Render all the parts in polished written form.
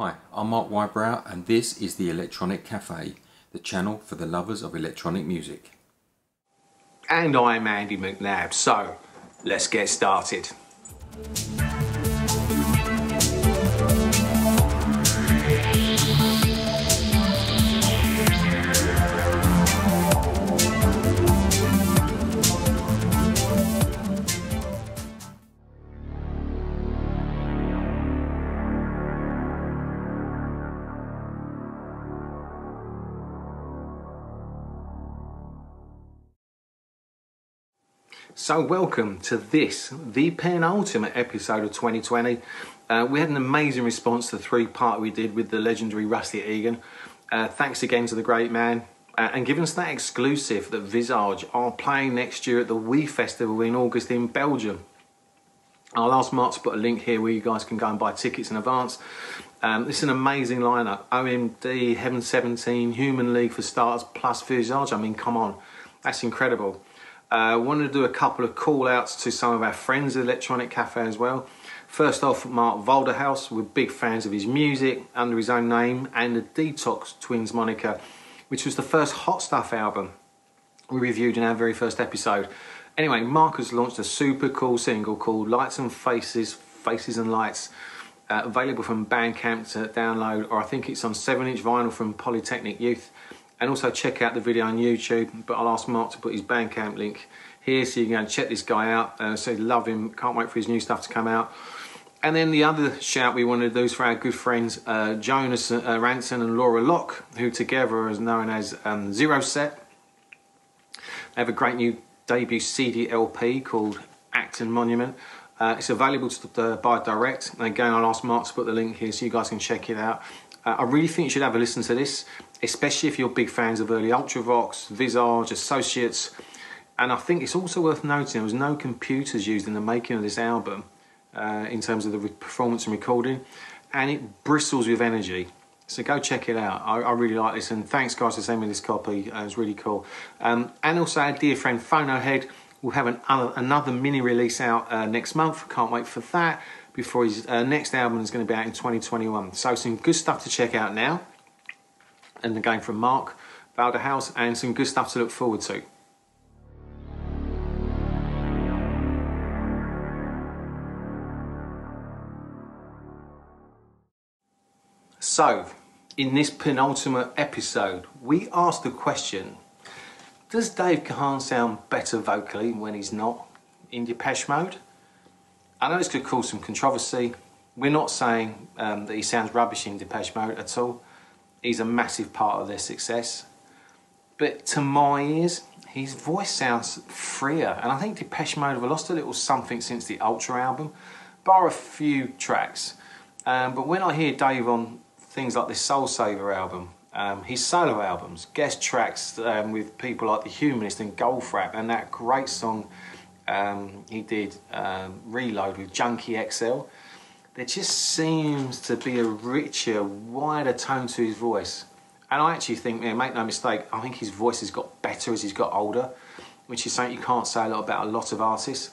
Hi, I'm Mark Wybrow and this is the Electronic Cafe, the channel for the lovers of electronic music. And I'm Andy McNabb, so let's get started. So welcome to this, the penultimate episode of 2020. We had an amazing response to the three-part we did with the legendary Rusty Egan. Thanks again to the great man. And giving us that exclusive that Visage are playing next year at the Wii Festival in August in Belgium. I'll ask Mark to put a link here where you guys can go and buy tickets in advance. It's an amazing lineup. OMD, Heaven 17, Human League for starters, plus Visage. I mean, come on, that's incredible. Wanted to do a couple of call outs to some of our friends at Electronic Cafe as well. First off, Mark Volderhaus. We're big fans of his music under his own name and the Detox Twins moniker, which was the first Hot Stuff album we reviewed in our very first episode. Anyway, Mark has launched a super cool single called Lights and Faces, Faces and Lights, available from Bandcamp to download, or I think it's on 7-inch vinyl from Polytechnic Youth. And also check out the video on YouTube, but I'll ask Mark to put his Bandcamp link here so you can go and check this guy out. So love him, can't wait for his new stuff to come out. And then the other shout we wanted to do is for our good friends Jonas Ranson and Laura Locke, who together are known as Zero Set. They have a great new debut CD LP called Acton Monument. It's available to buy direct. And again, I'll ask Mark to put the link here so you guys can check it out. I really think you should have a listen to this, especially if you're big fans of early Ultravox, Visage, Associates. And I think it's also worth noting there was no computers used in the making of this album in terms of the performance and recording, and it bristles with energy. So go check it out. I really like this, and thanks guys for sending me this copy. It's really cool. And also our dear friend Phono Head will have another mini release out next month. Can't wait for that, before his next album is going to be out in 2021. So some good stuff to check out now. And again from Mark Volderhaus, and some good stuff to look forward to. So, in this penultimate episode, we asked the question, does Dave Gahan sound better vocally when he's not in Depeche Mode? I know this could cause some controversy. We're not saying that he sounds rubbish in Depeche Mode at all. He's a massive part of their success. But to my ears, his voice sounds freer. And I think Depeche Mode have lost a little something since the Ultra album, bar a few tracks. But when I hear Dave on things like this Soul Saver album, his solo albums, guest tracks with people like The Humanist and Goldfrapp, and that great song he did, Reload, with Junkie XL, there just seems to be a richer, wider tone to his voice. And I actually think, make no mistake, I think his voice has got better as he's got older, which is something you can't say a lot about a lot of artists.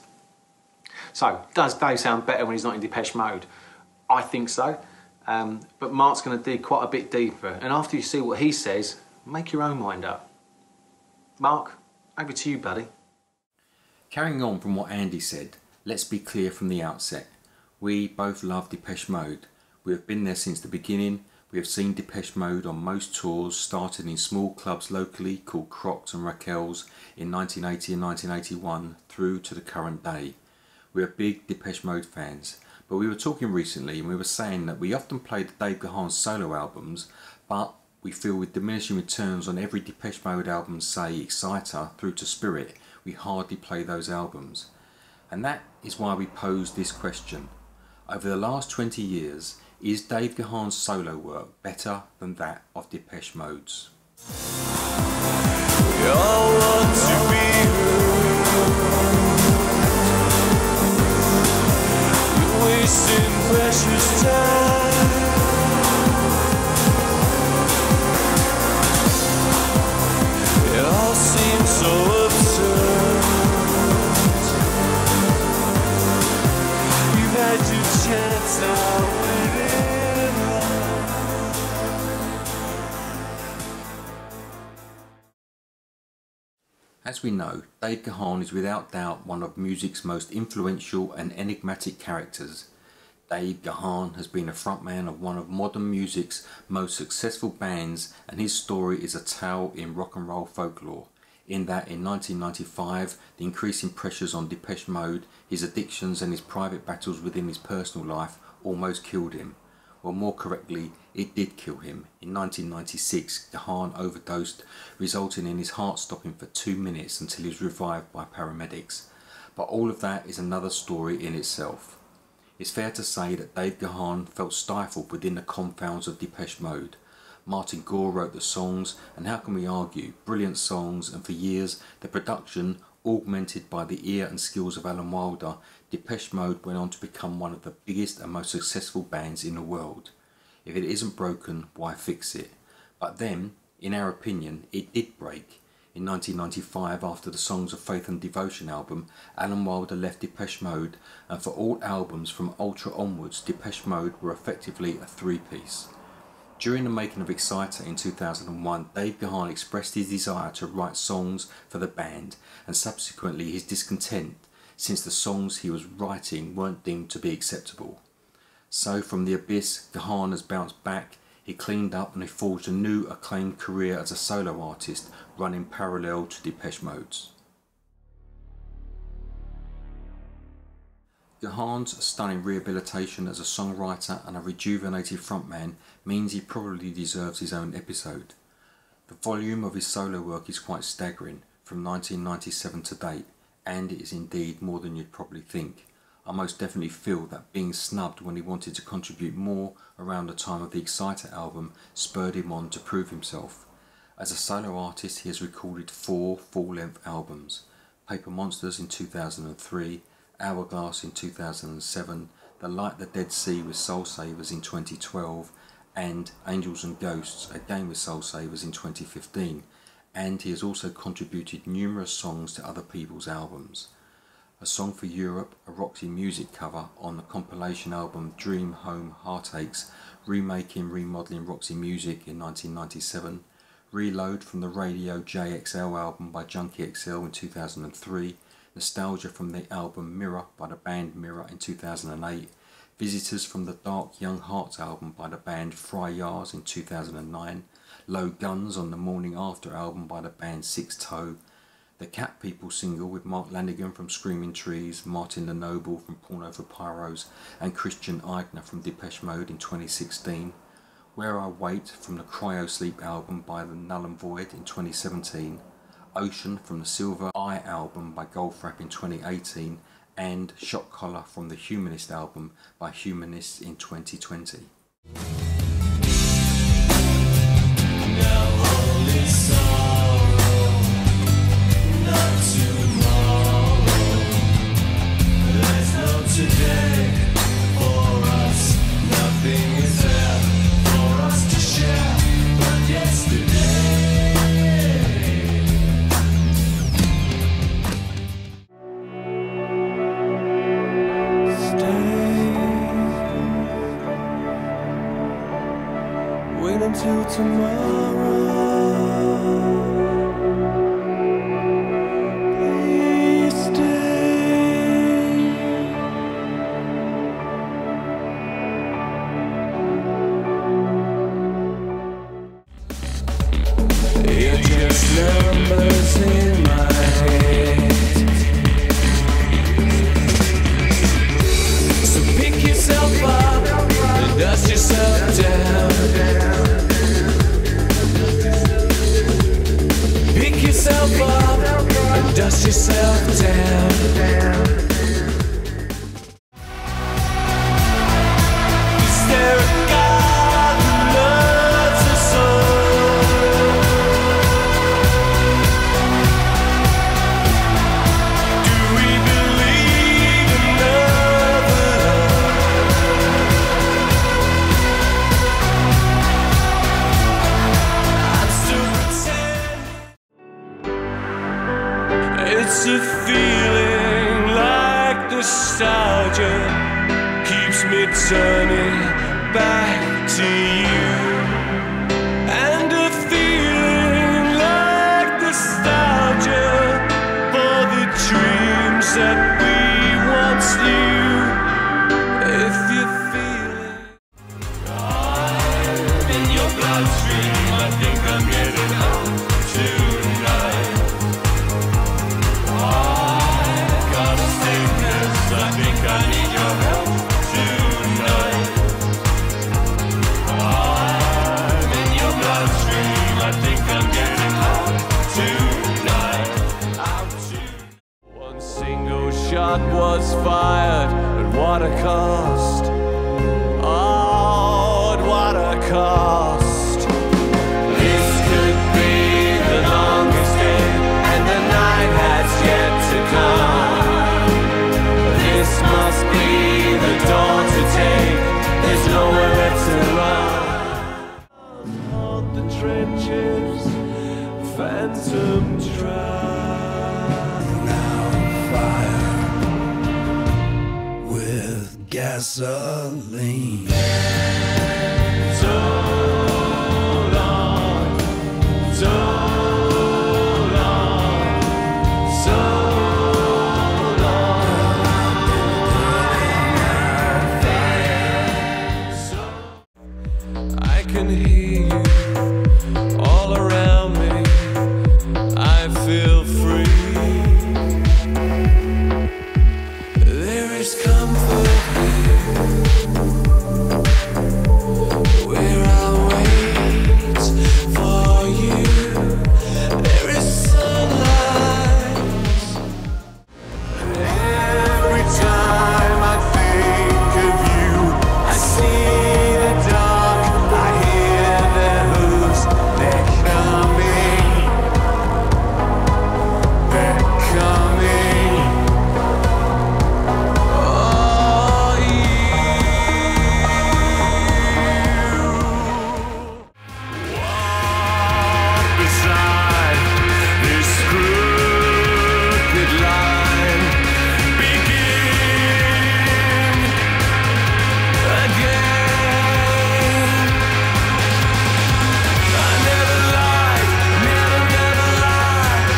So, does Dave sound better when he's not in Depeche Mode? I think so. But Mark's going to dig quite a bit deeper. And after you see what he says, make your own mind up. Mark, over to you, buddy. Carrying on from what Andy said, let's be clear from the outset. We both love Depeche Mode. We have been there since the beginning. We have seen Depeche Mode on most tours, starting in small clubs locally called Crocs and Raquel's in 1980 and 1981 through to the current day. We are big Depeche Mode fans, but we were talking recently and we were saying that we often play the Dave Gahan solo albums, but we feel with diminishing returns on every Depeche Mode album, say Exciter through to Spirit, we hardly play those albums. And that is why we posed this question. Over the last 20 years, is Dave Gahan's solo work better than that of Depeche Mode's? We all want to be heard. You're wasting precious time. It all seems so absurd. You've had your chance, now waiting. As we know, Dave Gahan is without doubt one of music's most influential and enigmatic characters. Dave Gahan has been a frontman of one of modern music's most successful bands, and his story is a tale in rock and roll folklore, in that in 1995 the increasing pressures on Depeche Mode, his addictions and his private battles within his personal life almost killed him. Well, more correctly, it did kill him. In 1996, Gahan overdosed, resulting in his heart stopping for 2 minutes until he was revived by paramedics. But all of that is another story in itself. It's fair to say that Dave Gahan felt stifled within the confounds of Depeche Mode. Martin Gore wrote the songs, and how can we argue, brilliant songs, and for years the production, augmented by the ear and skills of Alan Wilder, Depeche Mode went on to become one of the biggest and most successful bands in the world. If it isn't broken, why fix it? But then, in our opinion, it did break. In 1995, after the Songs of Faith and Devotion album, Alan Wilder left Depeche Mode, and for all albums from Ultra onwards, Depeche Mode were effectively a three-piece. During the making of Exciter in 2001, Dave Gahan expressed his desire to write songs for the band, and subsequently his discontent, since the songs he was writing weren't deemed to be acceptable. So from the abyss, Gahan has bounced back, he cleaned up and he forged a new acclaimed career as a solo artist, running parallel to Depeche Mode's. Gahan's stunning rehabilitation as a songwriter and a rejuvenated frontman means he probably deserves his own episode. The volume of his solo work is quite staggering, from 1997 to date, and it is indeed more than you'd probably think. I most definitely feel that being snubbed when he wanted to contribute more around the time of the Exciter album spurred him on to prove himself. As a solo artist, he has recorded 4 full-length albums: Paper Monsters in 2003, Hourglass in 2007, The Light the Dead Sea with Soul Savers in 2012, and Angels and Ghosts, again with Soul Savers, in 2015, and he has also contributed numerous songs to other people's albums. A Song for Europe, a Roxy Music cover on the compilation album Dream Home Heartaches, remaking remodelling Roxy Music in 1997, Reload from the Radio JXL album by Junkie XL in 2003, Nostalgia from the album Mirror by the band Mirror in 2008, Visitors from the Dark Young Hearts album by the band Fry Yars in 2009, Low Guns on the Morning After album by the band Six Toe, the Cat People single with Mark Lanigan from Screaming Trees, Martin the Noble from Porno for Pyros, and Christian Eigner from Depeche Mode in 2016, Where I Wait from the Cryo Sleep album by the Null and Void in 2017, Ocean from the Silver Eye album by Goldfrapp in 2018, and Shot Collar from the Humanist album by Humanists in 2020. Wait until tomorrow. Please stay. You're just numbers in my head. So pick yourself up and dust yourself down. Pick yourself up and dust yourself down. Is there a God who loves us all? Do we believe in another love? I'm still pretending. It's a feeling like nostalgia keeps me turning back to you, and a feeling like nostalgia phantom train. Now fire with gasoline. So long, so long, so long. I can hear you all around me. I feel free. There is comfort here, where I wait for you. There is sunlight. Every time I think of you, I see the dark, I hear their hooves. They're coming, they're coming. Oh, you walk beside this crooked line. Begin again. I never lied, never, never lied,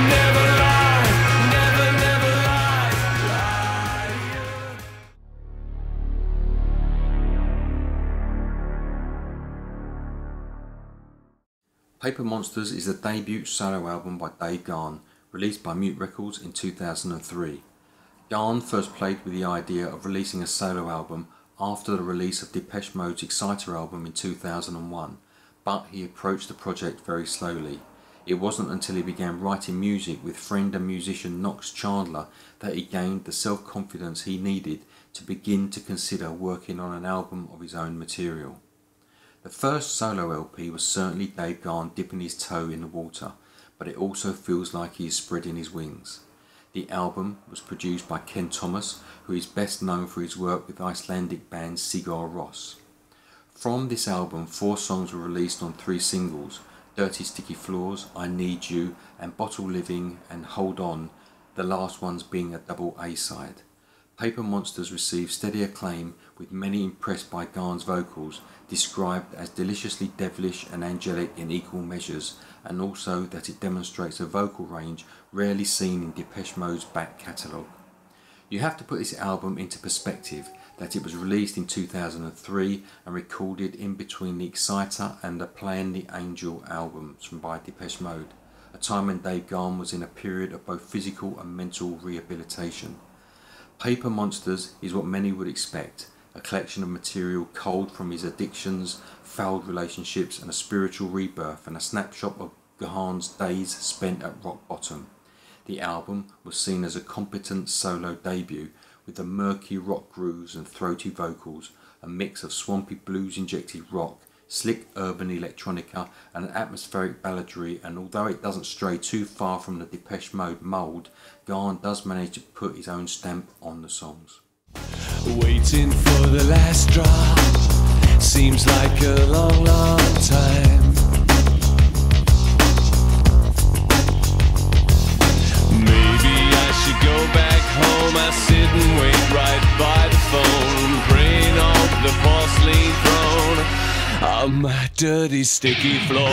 never lied, never, never lied. Paper Monsters is the debut solo album by Dave Gahan, released by Mute Records in 2003. Gahan first played with the idea of releasing a solo album after the release of Depeche Mode's Exciter album in 2001, but he approached the project very slowly. It wasn't until he began writing music with friend and musician Knox Chandler that he gained the self-confidence he needed to begin to consider working on an album of his own material. The first solo LP was certainly Dave Gahan dipping his toe in the water, but it also feels like he is spreading his wings. The album was produced by Ken Thomas, who is best known for his work with Icelandic band Sigur Rós. From this album, 4 songs were released on 3 singles: Dirty Sticky Floors, I Need You, and Bottle Living and Hold On, the last ones being a double A-side. Paper Monsters received steady acclaim, with many impressed by Gahan's vocals, described as deliciously devilish and angelic in equal measures, and also that it demonstrates a vocal range rarely seen in Depeche Mode's back catalogue. You have to put this album into perspective, that it was released in 2003 and recorded in between the Exciter and the Playing the Angel albums from by Depeche Mode, a time when Dave Gahan was in a period of both physical and mental rehabilitation. Paper Monsters is what many would expect, a collection of material culled from his addictions, failed relationships and a spiritual rebirth, and a snapshot of Gahan's days spent at rock bottom. The album was seen as a competent solo debut, with the murky rock grooves and throaty vocals, a mix of swampy blues injected rock, slick urban electronica and an atmospheric balladry, and although it doesn't stray too far from the Depeche Mode mould, Gahan does manage to put his own stamp on the songs. Waiting for the last drop seems like a long, long time. Maybe I should go back home. I sit and wait right by the phone, praying on the porcelain throne on my dirty, sticky floor.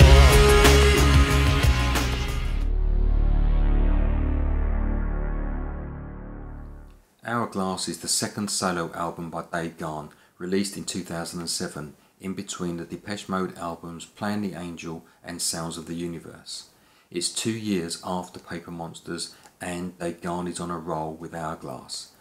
Hourglass is the second solo album by Dave Gahan, released in 2007, in between the Depeche Mode albums Playing the Angel and Sounds of the Universe. It's 2 years after Paper Monsters, and Dave Gahan is on a roll with Hourglass.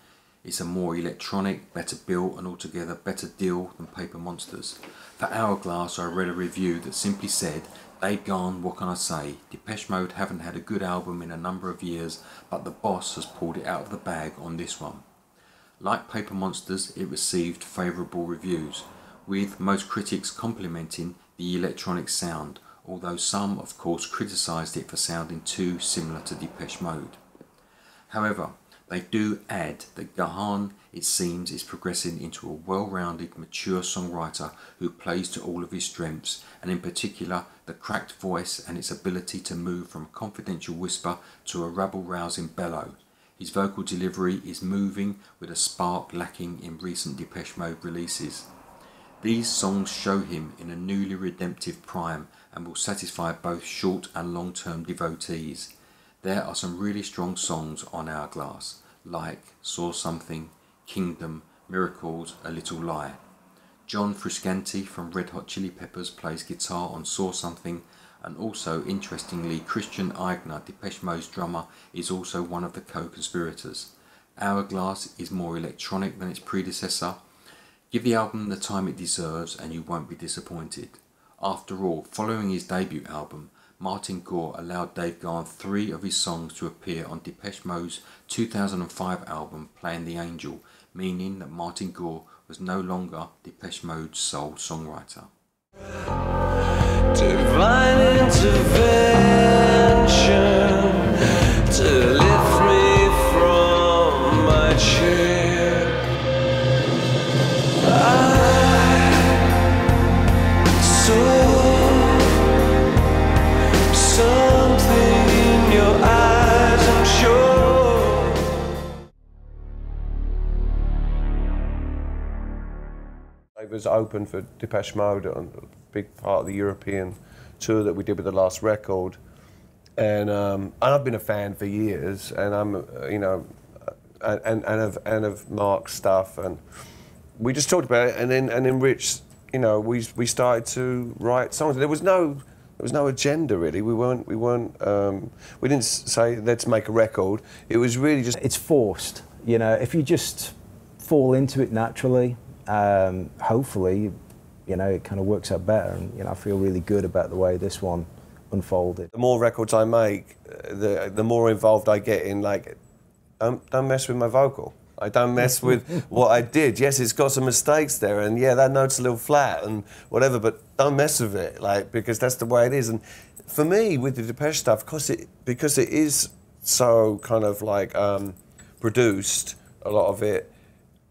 It's a more electronic, better built and altogether better deal than Paper Monsters. For Hourglass, I read a review that simply said, Dave Gahan, what can I say? Depeche Mode haven't had a good album in a number of years, but the boss has pulled it out of the bag on this one. Like Paper Monsters, it received favourable reviews, with most critics complimenting the electronic sound, although some of course criticised it for sounding too similar to Depeche Mode. However, They do add that Gahan, it seems, is progressing into a well-rounded, mature songwriter who plays to all of his strengths, and in particular the cracked voice and its ability to move from a confidential whisper to a rabble-rousing bellow. His vocal delivery is moving with a spark lacking in recent Depeche Mode releases. These songs show him in a newly redemptive prime and will satisfy both short and long-term devotees. There are some really strong songs on Hourglass, like Saw Something, Kingdom, Miracles, A Little Lie. John Frusciante from Red Hot Chili Peppers plays guitar on Saw Something, and also, interestingly, Christian Eigner, Depeche Mode's drummer, is also one of the co-conspirators. Hourglass is more electronic than its predecessor. Give the album the time it deserves and you won't be disappointed. After all, following his debut album, Martin Gore allowed Dave Gahan 3 of his songs to appear on Depeche Mode's 2005 album Playing the Angel, meaning that Martin Gore was no longer Depeche Mode's sole songwriter. Divine intervention to lift me from my chair. I saw something in your eyes, I'm sure. It was open for Depeche Mode on a big part of the European tour that we did with the last record, and I've been a fan for years, and I'm, you know, and of Mark's stuff, and we just talked about it, and then Rich, you know, we started to write songs. There was no agenda really. We didn't say let's make a record. It was really just, it's forced. You know, if you just fall into it naturally, hopefully, you know, it kind of works out better, and you know, I feel really good about the way this one unfolded. the more records I make, the more involved I get in, like, don't mess with my vocal. I don't mess with what I did. Yes, it's got some mistakes there, and yeah, that note's a little flat and whatever, but don't mess with it, like, because that's the way it is. And for me, with the Depeche stuff, because it is so kind of like produced, a lot of it,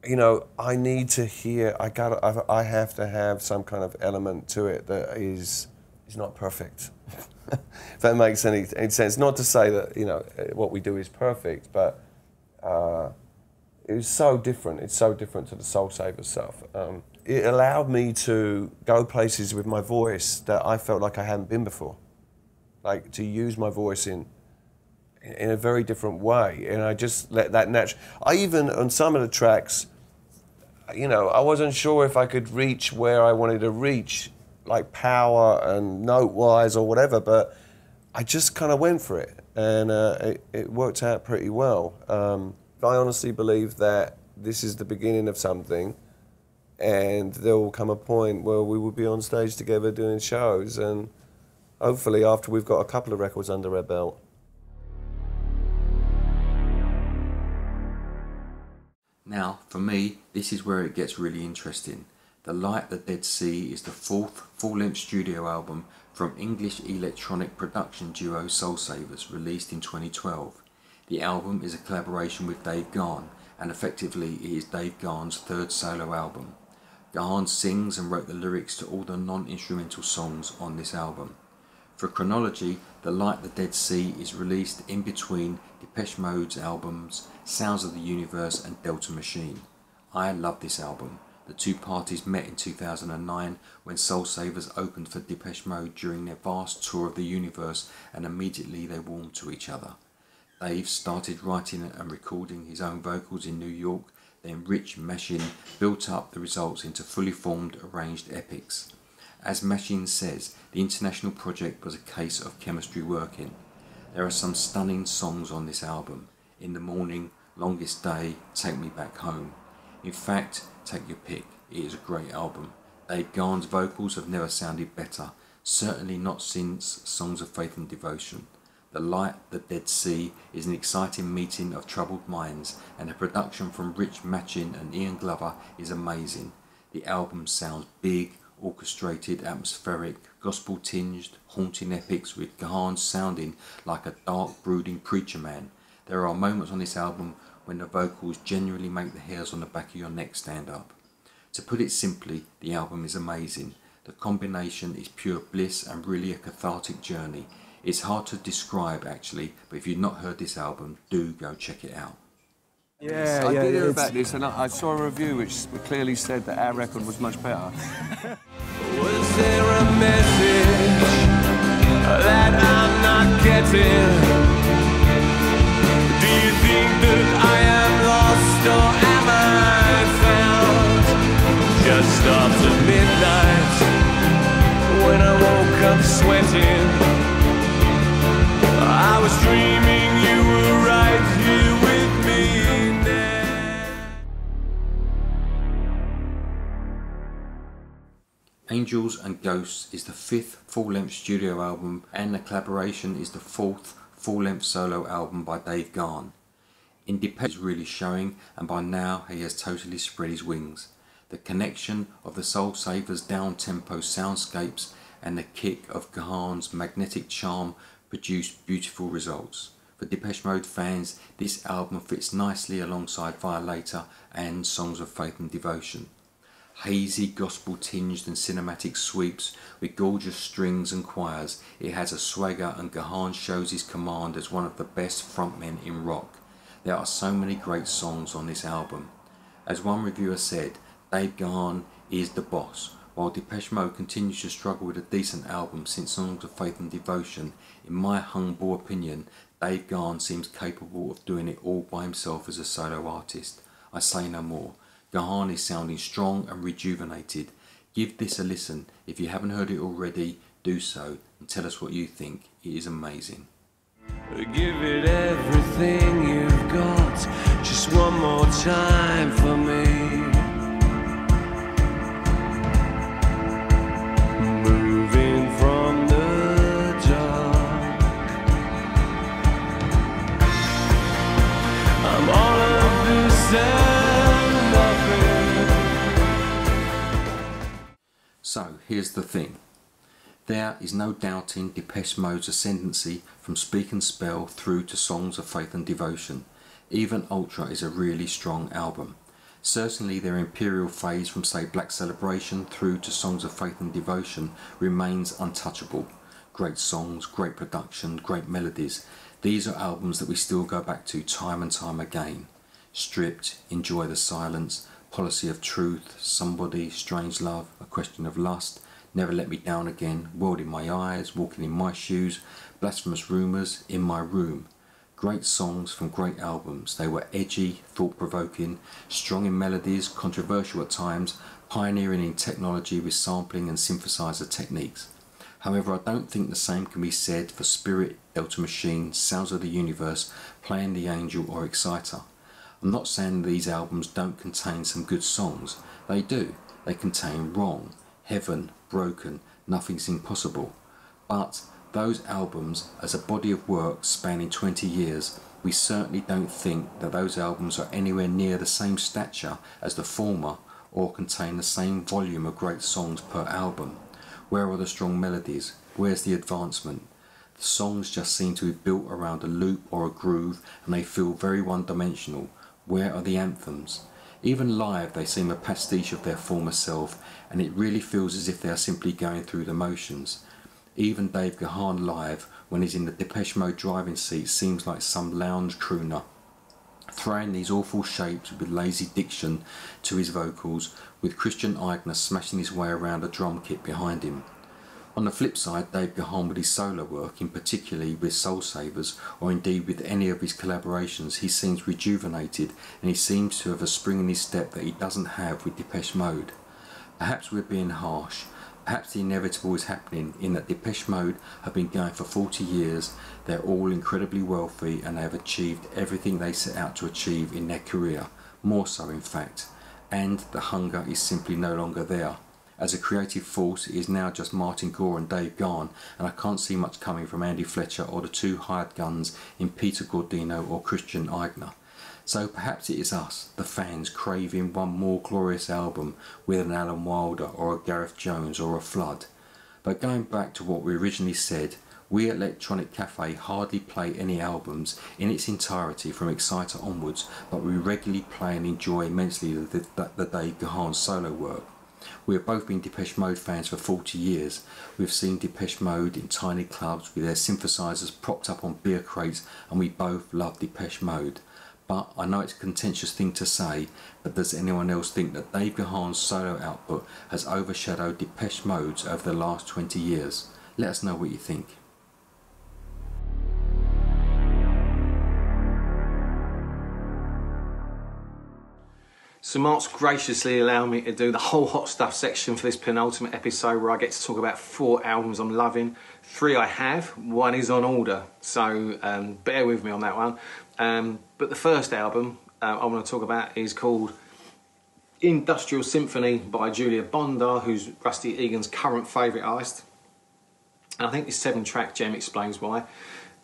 you know, I need to hear. I have to have some kind of element to it that is not perfect. If that makes any sense. Not to say that, you know, what we do is perfect, but it was so different. It's so different to the Soul Savers stuff. It allowed me to go places with my voice that I felt like I hadn't been before. Like, to use my voice in a very different way, and I just let that natural. I even, on some of the tracks, you know, I wasn't sure if I could reach where I wanted to reach, like power and note-wise or whatever, but I just kind of went for it, and it worked out pretty well. I honestly believe that this is the beginning of something, and there will come a point where we will be on stage together doing shows, and hopefully after we've got a couple of records under our belt. Now, for me, this is where it gets really interesting. The Light the Dead Sea is the 4th full-length studio album from English electronic production duo Soul Savers, released in 2012. The album is a collaboration with Dave Gahan, and effectively it is Dave Gahan's 3rd solo album. Gahan sings and wrote the lyrics to all the non-instrumental songs on this album. For chronology, The Light the Dead Sea is released in between Depeche Mode's albums Sounds of the Universe and Delta Machine. I love this album. The two parties met in 2009 when Soul Savers opened for Depeche Mode during their vast tour of the universe, and immediately they warmed to each other. Dave started writing and recording his own vocals in New York, then Rich Machin built up the results into fully formed arranged epics. As Machin says, the international project was a case of chemistry working. There are some stunning songs on this album. In the Morning, Longest Day, Take Me Back Home. In fact, take your pick, it is a great album. Dave Gahan's vocals have never sounded better, certainly not since Songs of Faith and Devotion. The Light the Dead Sea is an exciting meeting of troubled minds, and the production from Rich Machin and Ian Glover is amazing. The album sounds big, orchestrated, atmospheric, gospel-tinged, haunting epics, with Gahan sounding like a dark, brooding preacher man. There are moments on this album when the vocals genuinely make the hairs on the back of your neck stand up. To put it simply, the album is amazing. The combination is pure bliss and really a cathartic journey. It's hard to describe actually, but if you've not heard this album, do go check it out. Yeah, I did hear about this, and I saw a review which clearly said that our record was much better. Was there a message that I'm not getting? Do you think that I am lost or am I found? Just after midnight, when I woke up sweating, I was dreaming you were right here with me now. Angels and Ghosts is the 5th full-length studio album, and the collaboration is the 4th full-length solo album by Dave Gahan. Independence is really showing, and by now he has totally spread his wings. The connection of the Soul Savers' down-tempo soundscapes and the kick of Gahan's magnetic charm produced beautiful results. For Depeche Mode fans, this album fits nicely alongside Violator and Songs of Faith and Devotion. Hazy, gospel-tinged and cinematic sweeps with gorgeous strings and choirs, it has a swagger, and Gahan shows his command as one of the best frontmen in rock. There are so many great songs on this album. As one reviewer said, Dave Gahan is the boss. While Depeche Mode continues to struggle with a decent album since Songs of Faith and Devotion, in my humble opinion, Dave Gahan seems capable of doing it all by himself as a solo artist. I say no more. Gahan is sounding strong and rejuvenated. Give this a listen. If you haven't heard it already, do so and tell us what you think. It is amazing. Give it everything you've got, just one more time for me. Moving from the dark, I'm all of this and nothing. So here's the thing. There is no doubting Depeche Mode's ascendancy from Speak and Spell through to Songs of Faith and Devotion. Even Ultra is a really strong album. Certainly their Imperial phase from say Black Celebration through to Songs of Faith and Devotion remains untouchable. Great songs, great production, great melodies. These are albums that we still go back to time and time again. Stripped, Enjoy the Silence, Policy of Truth, Somebody, Strange Love, A Question of Lust, Never Let Me Down Again, World in My Eyes, Walking in My Shoes, Blasphemous Rumours, In My Room. Great songs from great albums. They were edgy, thought-provoking, strong in melodies, controversial at times, pioneering in technology with sampling and synthesizer techniques. However, I don't think the same can be said for Spirit, Delta Machine, Sounds of the Universe, Playing the Angel or Exciter. I'm not saying these albums don't contain some good songs. They do. They contain Wrong, Heaven, Broken, Nothing's Impossible. But those albums, as a body of work spanning 20 years, we certainly don't think that those albums are anywhere near the same stature as the former or contain the same volume of great songs per album. Where are the strong melodies? Where's the advancement? The songs just seem to be built around a loop or a groove, and they feel very one-dimensional. Where are the anthems? Even live they seem a pastiche of their former self, and it really feels as if they are simply going through the motions. Even Dave Gahan live, when he's in the Depeche Mode driving seat, seems like some lounge crooner, throwing these awful shapes with lazy diction to his vocals, with Christian Eigner smashing his way around a drum kit behind him. On the flip side, Dave Gahan with his solo work, in particularly with Soul Savers, or indeed with any of his collaborations, he seems rejuvenated, and he seems to have a spring in his step that he doesn't have with Depeche Mode. Perhaps we're being harsh. Perhaps the inevitable is happening in that Depeche Mode have been going for 40 years, they're all incredibly wealthy, and they have achieved everything they set out to achieve in their career, more so in fact, and the hunger is simply no longer there. As a creative force, it is now just Martin Gore and Dave Gahan, and I can't see much coming from Andy Fletcher or the two hired guns in Peter Gordino or Christian Eigner. So perhaps it is us, the fans, craving one more glorious album with an Alan Wilder or a Gareth Jones or a Flood. But going back to what we originally said, We at Electronic Cafe hardly play any albums in its entirety from Exciter onwards, but we regularly play and enjoy immensely the Dave Gahan solo work. We have both been Depeche Mode fans for 40 years. We've seen Depeche Mode in tiny clubs with their synthesizers propped up on beer crates, and we both love Depeche Mode. But I know it's a contentious thing to say, but does anyone else think that Dave Gahan's solo output has overshadowed Depeche Mode's over the last 20 years? Let us know what you think. So Mark's graciously allowed me to do the whole hot stuff section for this penultimate episode, where I get to talk about 4 albums I'm loving. 3 I have, 1 is on order, so bear with me on that one. But the first album I want to talk about is called Industrial Symphony by Julia Bondar, who's Rusty Egan's current favourite artist. And I think this 7-track gem explains why.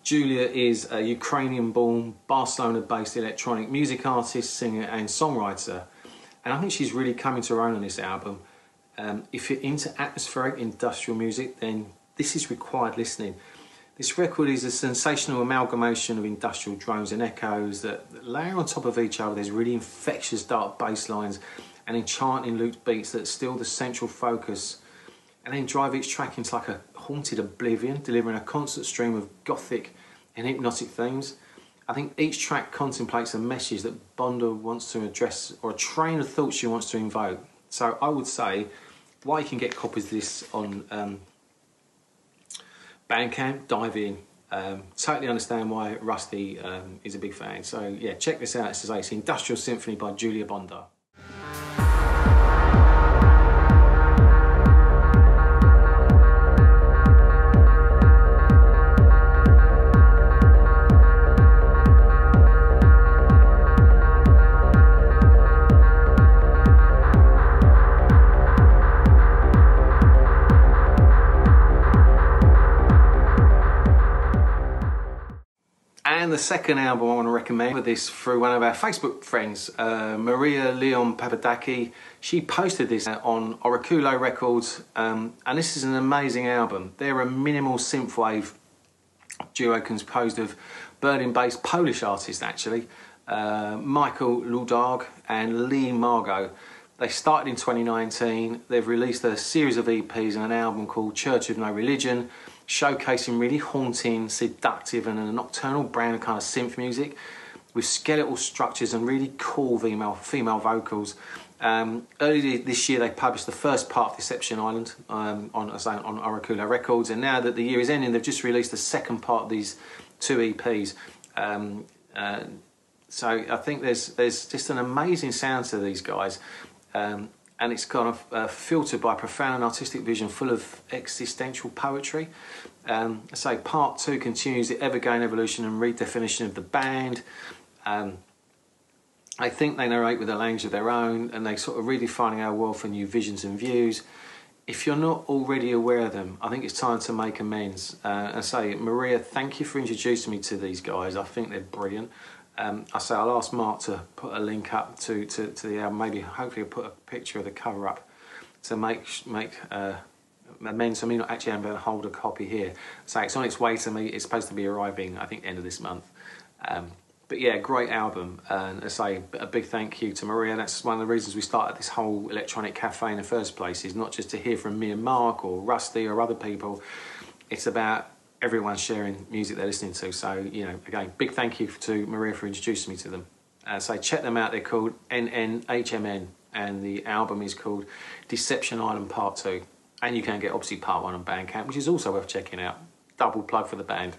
Julia is a Ukrainian-born, Barcelona-based electronic music artist, singer and songwriter. And I think she's really coming to her own on this album. If you're into atmospheric industrial music, then this is required listening. This record is a sensational amalgamation of industrial drones and echoes that layer on top of each other. There's really infectious dark bass lines and enchanting looped beats that still the central focus, and then drive each track into like a haunted oblivion, delivering a constant stream of gothic and hypnotic themes. I think each track contemplates a message that Bondar wants to address, or a train of thought she wants to invoke. So I would say, while you can get copies of this on Bandcamp, dive in. Totally understand why Rusty is a big fan. So yeah, check this out. It's Industrial Symphony by Julia Bondar. And the second album I want to recommend for this through one of our Facebook friends, Maria Leon Papadaki. She posted this on Oraculo Records, and this is an amazing album. They're a minimal synthwave duo composed of Berlin-based Polish artists, actually, Michael Ludarg and Lee Margot. They started in 2019. They've released a series of EPs and an album called Church of No Religion, showcasing really haunting, seductive and a nocturnal brand of kind of synth music with skeletal structures and really cool female vocals. Earlier this year they published the first part of Deception Island on Oraculo Records, and now that the year is ending they've just released the second part of these 2 EPs. So I think there's just an amazing sound to these guys. And it's kind of filtered by profound and artistic vision full of existential poetry. So part 2 continues the ever-going evolution and redefinition of the band. I think they narrate with a language of their own, and they sort of redefining our world for new visions and views. If you're not already aware of them, I think it's time to make amends. And say, Maria, thank you for introducing me to these guys. I think they're brilliant. I'll ask Mark to put a link up to the album. Maybe, hopefully, I'll put a picture of the cover up to make amends. I mean, not actually, I'm going to hold a copy here. So it's on its way to me. It's supposed to be arriving, I think, end of this month. But yeah, great album. And I say a big thank you to Maria. That's one of the reasons we started this whole Electronic Cafe in the first place. Is not just to hear from me and Mark or Rusty or other people. It's about everyone sharing music they're listening to. So, you know, again, big thank you to Maria for introducing me to them. So check them out. They're called NNHMN, and the album is called Deception Island Part 2. And you can get, obviously, Part 1 on Bandcamp, which is also worth checking out. Double plug for the band.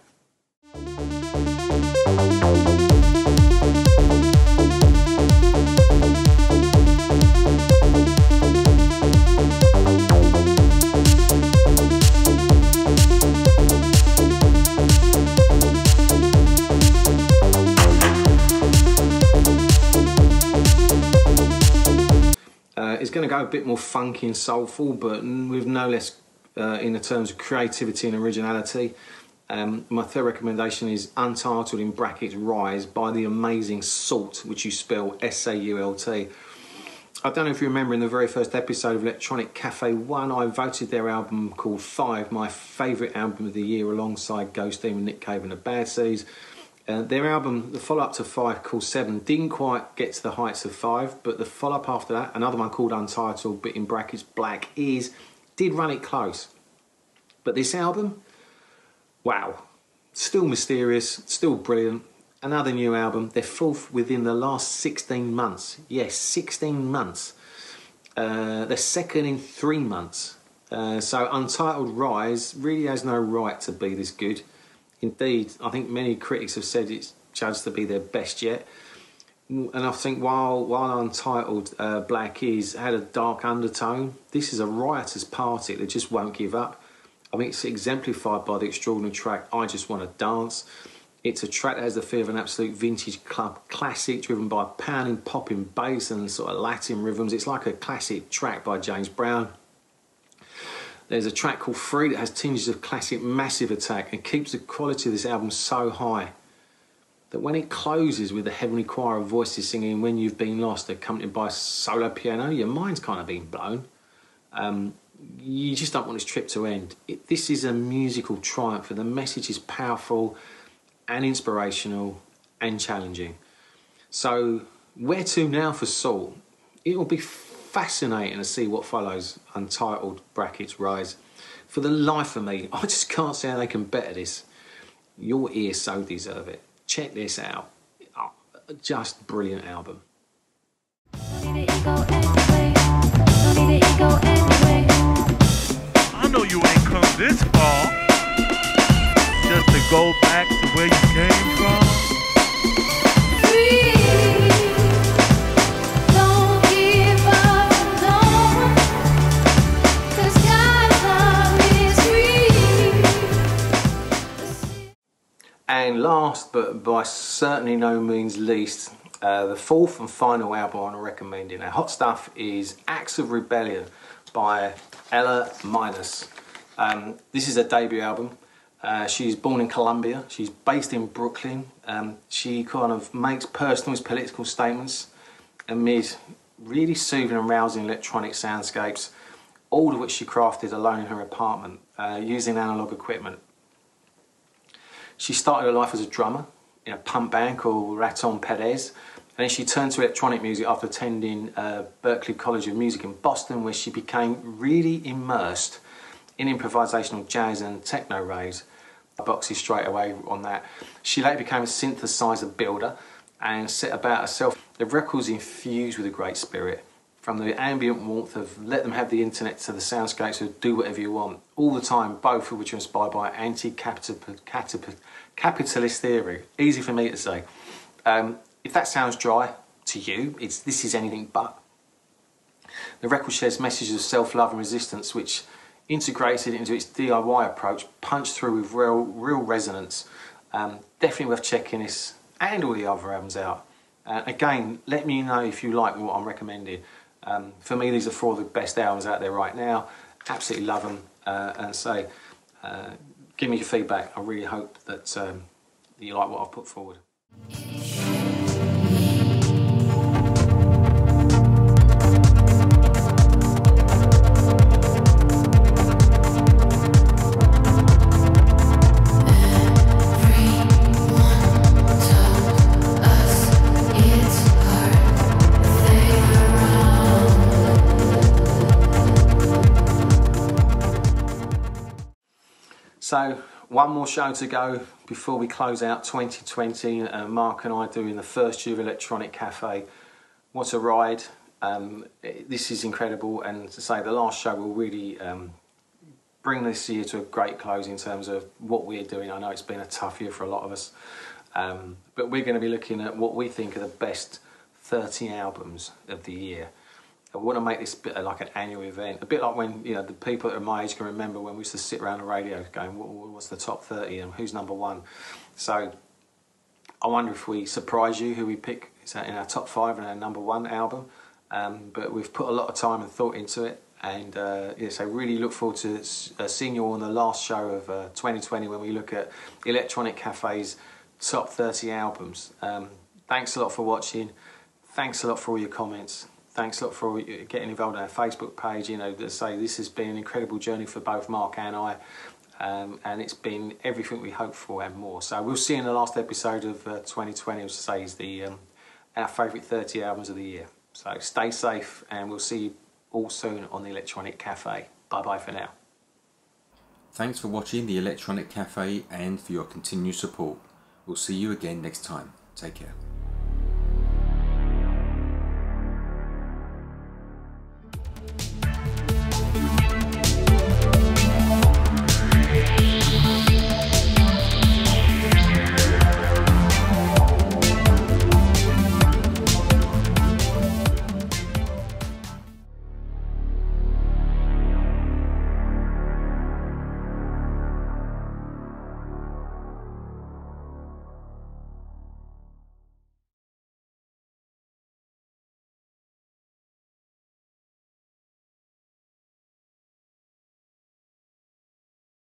It's going to go a bit more funky and soulful, but with no less in the terms of creativity and originality. My third recommendation is Untitled in brackets Rise by the amazing Sault, which you spell S-A-U-L-T. I don't know if you remember in the very first episode of Electronic Cafe 1, I voted their album called 5 my favourite album of the year, alongside Ghost Demon, Nick Cave and the Bad Seeds. Their album, the follow-up to 5, called 7, didn't quite get to the heights of 5, but the follow-up after that, another one called Untitled, but in brackets Black Is, did run it close. But this album, wow, still mysterious, still brilliant. Another new album. They're fourth within the last 16 months. Yes, 16 months. They're second in 3 months. So Untitled Rise really has no right to be this good. Indeed, I think many critics have said it's judged to be their best yet. And I think while Untitled Black Is had a dark undertone, this is a riotous party that just won't give up. I think it's exemplified by the extraordinary track I Just Want to Dance. It's a track that has the feel of an absolute vintage club classic, driven by pounding, popping bass and sort of Latin rhythms. It's like a classic track by James Brown. There's a track called Free that has tinges of classic Massive Attack and keeps the quality of this album so high that when it closes with the heavenly choir of voices singing When You've Been Lost, accompanied by solo piano, your mind's kind of been blown. You just don't want this trip to end. This is a musical triumph, and the message is powerful and inspirational and challenging. So where to now for Salt? It will be fascinating to see what follows Untitled brackets Rise. For the life of me, I just can't see how they can better this. Your ears so deserve it. Check this out. Oh, just brilliant album. I know you ain't come this far just to go back to where you came from. Don't give up, no, 'cause God's love is free. And last, but by certainly no means least, the fourth and final album I want to recommend in our hot stuff is Acts of Rebellion by Ella Minus. This is a debut album. She's born in Colombia. She's based in Brooklyn. She kind of makes personal political statements amid really soothing and rousing electronic soundscapes, all of which she crafted alone in her apartment using analog equipment. She started her life as a drummer in a punk band called Raton Perez, and then she turned to electronic music after attending Berklee College of Music in Boston, where she became really immersed in improvisational jazz and techno raves. I boxed straight away on that. She later became a synthesizer builder and set about herself. The record's infused with a great spirit, from the ambient warmth of let them have the internet to the soundscapes of do whatever you want, all the time, both of which are inspired by anti-capitalist theory. Easy for me to say. If that sounds dry to you, this is anything but. The record shares messages of self-love and resistance, which integrated into its DIY approach, punched through with real resonance. Definitely worth checking this and all the other albums out. Again, let me know if you like what I'm recommending. For me, these are 4 of the best albums out there right now. Absolutely love them. And so, give me your feedback. I really hope that you like what I've put forward. So, one more show to go before we close out 2020. Mark and I doing the first year of Electronic Cafe. What a ride. This is incredible, and to say the last show will really bring this year to a great close in terms of what we're doing. I know it's been a tough year for a lot of us, but we're going to be looking at what we think are the best 30 albums of the year. I want to make this bit like an annual event, a bit like when the people that are my age can remember when we used to sit around the radio going, what's the top 30 and who's number 1? So I wonder if we surprise you who we pick in our top 5 and our number 1 album. But we've put a lot of time and thought into it, and so really look forward to seeing you all on the last show of 2020 when we look at Electronic Cafe's top 30 albums. Thanks a lot for watching. Thanks a lot for all your comments. thanks a lot for getting involved in our Facebook page. You know, to say this has been an incredible journey for both Mark and I, and it's been everything we hoped for and more. So we'll see you in the last episode of 2020, as I say, is the our favourite 30 albums of the year. So stay safe, and we'll see you all soon on the Electronic Cafe. Bye bye for now. Thanks for watching the Electronic Cafe and for your continued support. We'll see you again next time. Take care.